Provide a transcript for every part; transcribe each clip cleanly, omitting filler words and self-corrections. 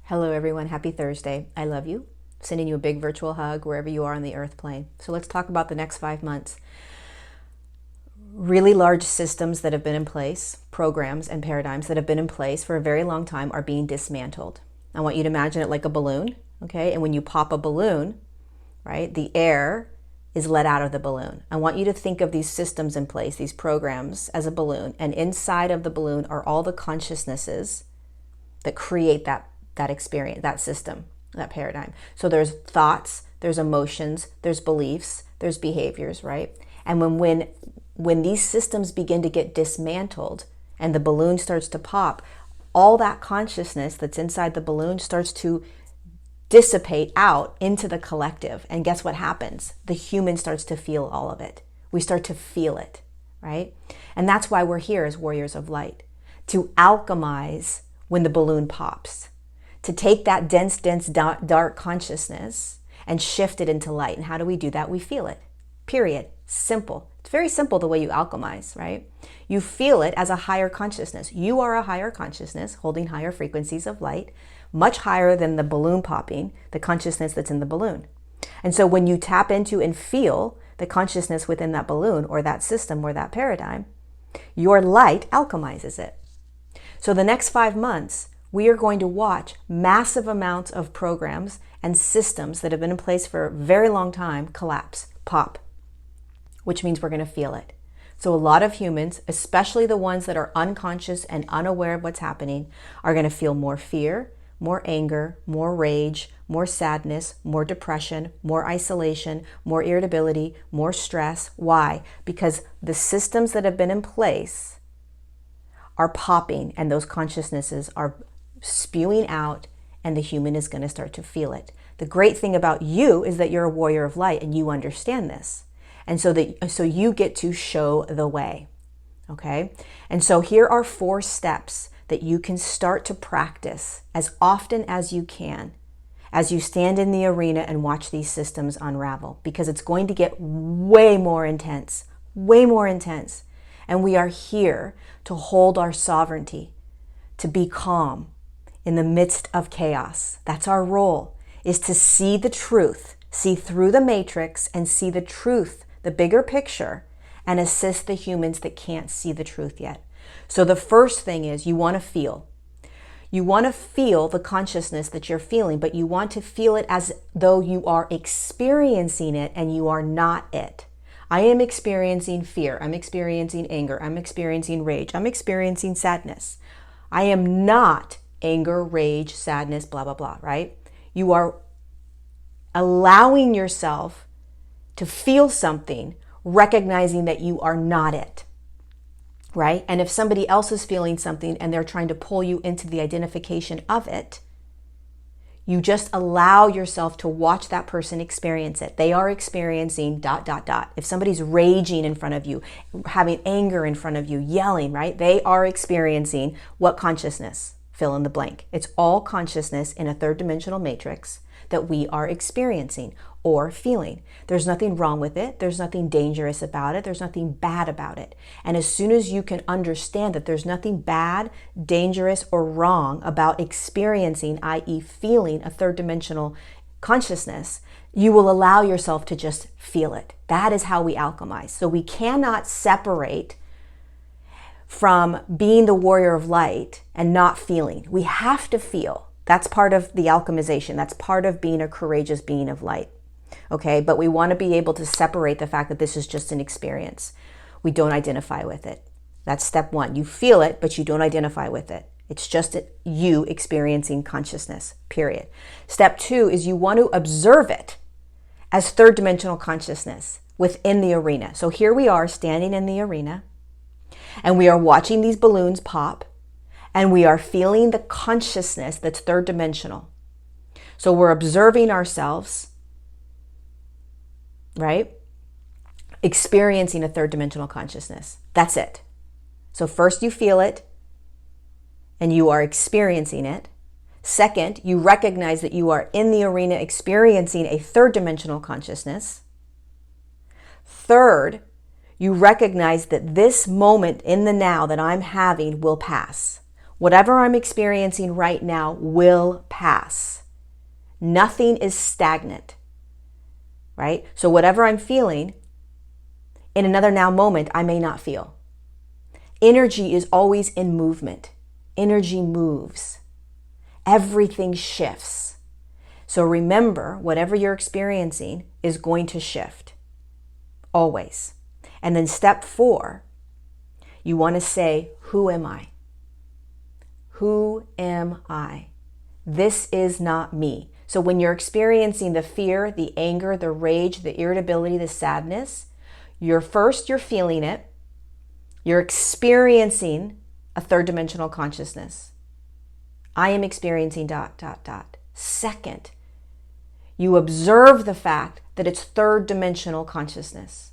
Hello everyone, happy Thursday. I love you. Sending you a big virtual hug wherever you are on the earth plane. So let's talk about the next 5 months. Really large systems that have been in place, programs and paradigms that have been in place for a very long time are being dismantled. I want you to imagine it like a balloon, okay? And when you pop a balloon, right, the air is let out of the balloon. I want you to think of these systems in place, these programs, as a balloon. And inside of the balloon are all the consciousnesses that create that experience, that system, that paradigm. So there's thoughts, there's emotions, there's beliefs, there's behaviors, right? And when these systems begin to get dismantled and the balloon starts to pop, all that consciousness that's inside the balloon starts to dissipate out into the collective. And guess what happens? The human starts to feel all of it. We start to feel it, right? And that's why we're here as warriors of light, to alchemize when the balloon pops, to take that dense, dark consciousness and shift it into light. And how do we do that? We feel it, period. Simple. It's very simple the way you alchemize, right? You feel it as a higher consciousness. You are a higher consciousness holding higher frequencies of light, much higher than the balloon popping, the consciousness that's in the balloon. And so when you tap into and feel the consciousness within that balloon or that system or that paradigm, your light alchemizes it. So the next 5 months, we are going to watch massive amounts of programs and systems that have been in place for a very long time collapse, pop, which means we're going to feel it. So a lot of humans, especially the ones that are unconscious and unaware of what's happening, are going to feel more fear, more anger, more rage, more sadness, more depression, more isolation, more irritability, more stress. Why? Because the systems that have been in place are popping and those consciousnesses are spewing out, and the human is going to start to feel it. The great thing about you is that you're a warrior of light and you understand this. And so you get to show the way. Okay? And so here are 4 steps that you can start to practice as often as you can as you stand in the arena and watch these systems unravel, because it's going to get way more intense, way more intense. And we are here to hold our sovereignty, to be calm in the midst of chaos. That's our role, is to see the truth, see through the matrix and see the truth, the bigger picture, and assist the humans that can't see the truth yet. So the first thing is you want to feel. You want to feel the consciousness that you're feeling, but you want to feel it as though you are experiencing it and you are not it. I am experiencing fear. I'm experiencing anger. I'm experiencing rage. I'm experiencing sadness. I am not anger, rage, sadness, blah, blah, blah, right? You are allowing yourself to feel something, recognizing that you are not it, right? And if somebody else is feeling something and they're trying to pull you into the identification of it, you just allow yourself to watch that person experience it. They are experiencing ... If somebody's raging in front of you, having anger in front of you, yelling, right? They are experiencing what consciousness? Fill in the blank. It's all consciousness in a 3rd dimensional matrix that we are experiencing or feeling. There's nothing wrong with it. There's nothing dangerous about it. There's nothing bad about it. And as soon as you can understand that there's nothing bad, dangerous, or wrong about experiencing, i.e. feeling a 3rd dimensional consciousness, you will allow yourself to just feel it. That is how we alchemize. So we cannot separate from being the warrior of light and not feeling. We have to feel. That's part of the alchemization. That's part of being a courageous being of light. Okay, but we want to be able to separate the fact that this is just an experience. We don't identify with it. That's step 1. You feel it, but you don't identify with it. It's just you experiencing consciousness, period. Step 2 is you want to observe it as 3rd dimensional consciousness within the arena. So here we are standing in the arena, and we are watching these balloons pop, and we are feeling the consciousness that's 3rd dimensional. So we're observing ourselves, right? Experiencing a 3rd dimensional consciousness. That's it. So first you feel it, and you are experiencing it. Second, you recognize that you are in the arena experiencing a 3rd dimensional consciousness. Third, you recognize that this moment in the now that I'm having will pass. Whatever I'm experiencing right now will pass. Nothing is stagnant, right? So whatever I'm feeling, in another now moment, I may not feel. Energy is always in movement. Energy moves. Everything shifts. So remember, whatever you're experiencing is going to shift. Always. And then step 4, you want to say, who am I? Who am I? This is not me. So when you're experiencing the fear, the anger, the rage, the irritability, the sadness, you're feeling it. You're experiencing a third dimensional consciousness. I am experiencing ... Second, you observe the fact that it's third dimensional consciousness.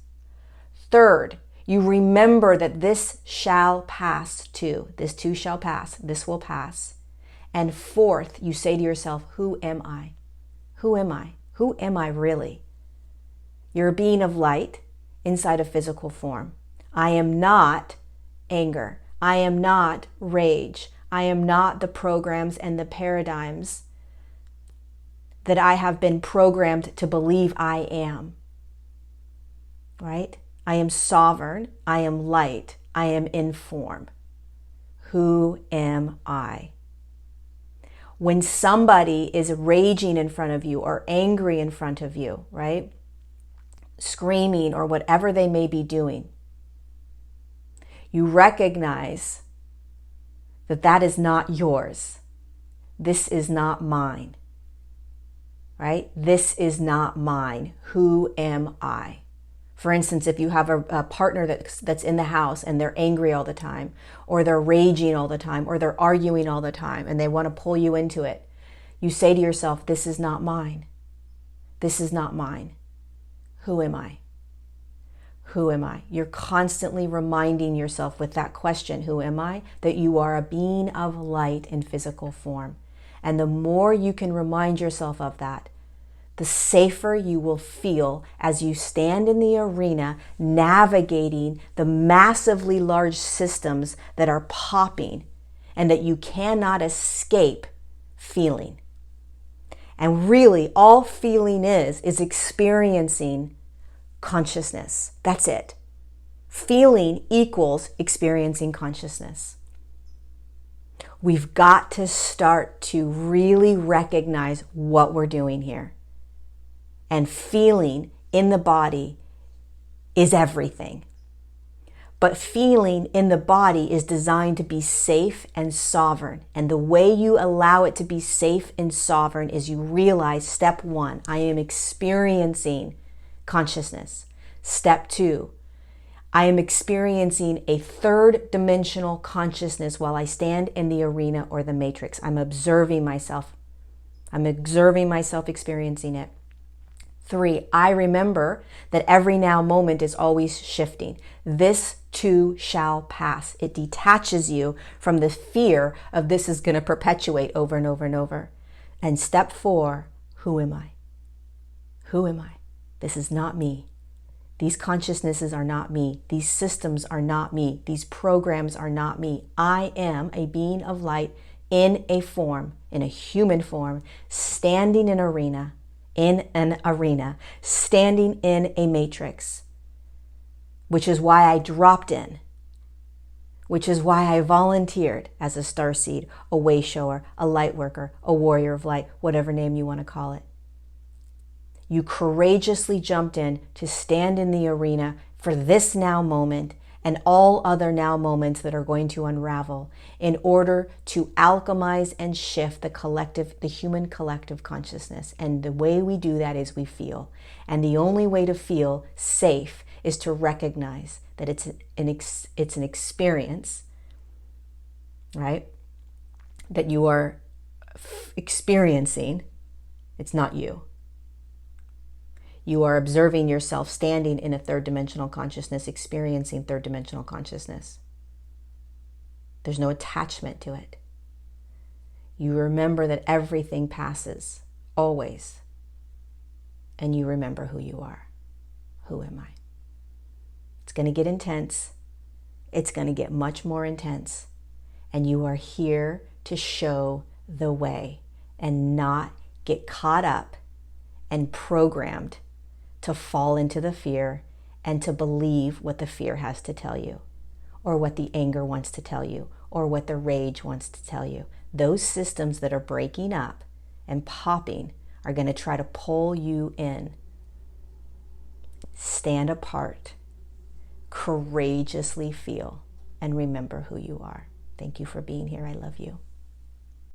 Third, you remember that this shall pass too. This too shall pass. This will pass. And fourth, you say to yourself, who am I? Who am I? Who am I really? You're a being of light inside a physical form. I am not anger. I am not rage. I am not the programs and the paradigms that I have been programmed to believe I am. Right? I am sovereign. I am light. I am in form. Who am I? When somebody is raging in front of you or angry in front of you, right? Screaming or whatever they may be doing, you recognize that that is not yours. This is not mine. Right? This is not mine. Who am I? For instance, if you have a partner that's in the house and they're angry all the time, or they're raging all the time, or they're arguing all the time, and they want to pull you into it, you say to yourself, this is not mine. This is not mine. Who am I? Who am I? You're constantly reminding yourself with that question, who am I? That you are a being of light in physical form. And the more you can remind yourself of that, the safer you will feel as you stand in the arena navigating the massively large systems that are popping and that you cannot escape feeling. And really, all feeling is experiencing consciousness. That's it. Feeling equals experiencing consciousness. We've got to start to really recognize what we're doing here. And feeling in the body is everything. But feeling in the body is designed to be safe and sovereign. And the way you allow it to be safe and sovereign is you realize, step 1, I am experiencing consciousness. Step 2, I am experiencing a third dimensional consciousness while I stand in the arena or the matrix. I'm observing myself. I'm observing myself experiencing it. 3, I remember that every now moment is always shifting. This too shall pass. It detaches you from the fear of this is going to perpetuate over and over and over. And step 4, who am I? Who am I? This is not me. These consciousnesses are not me. These systems are not me. These programs are not me. I am a being of light in a form, in a human form, standing in an arena, standing in a matrix, which is why I dropped in, which is why I volunteered as a starseed, a way shower, a light worker, a warrior of light, whatever name you want to call it. You courageously jumped in to stand in the arena for this now moment and all other now moments that are going to unravel in order to alchemize and shift the human collective consciousness. And the way we do that is we feel. And the only way to feel safe is to recognize that it's an experience, right? That you are experiencing. It's not you. You are observing yourself standing in a third dimensional consciousness, experiencing third dimensional consciousness. There's no attachment to it. You remember that everything passes, always. And you remember who you are. Who am I? It's going to get intense. It's going to get much more intense. and you are here to show the way and not get caught up and programmed to fall into the fear and to believe what the fear has to tell you, or what the anger wants to tell you, or what the rage wants to tell you. Those systems that are breaking up and popping are going to try to pull you in. Stand apart, courageously feel, and remember who you are. Thank you for being here. I love you.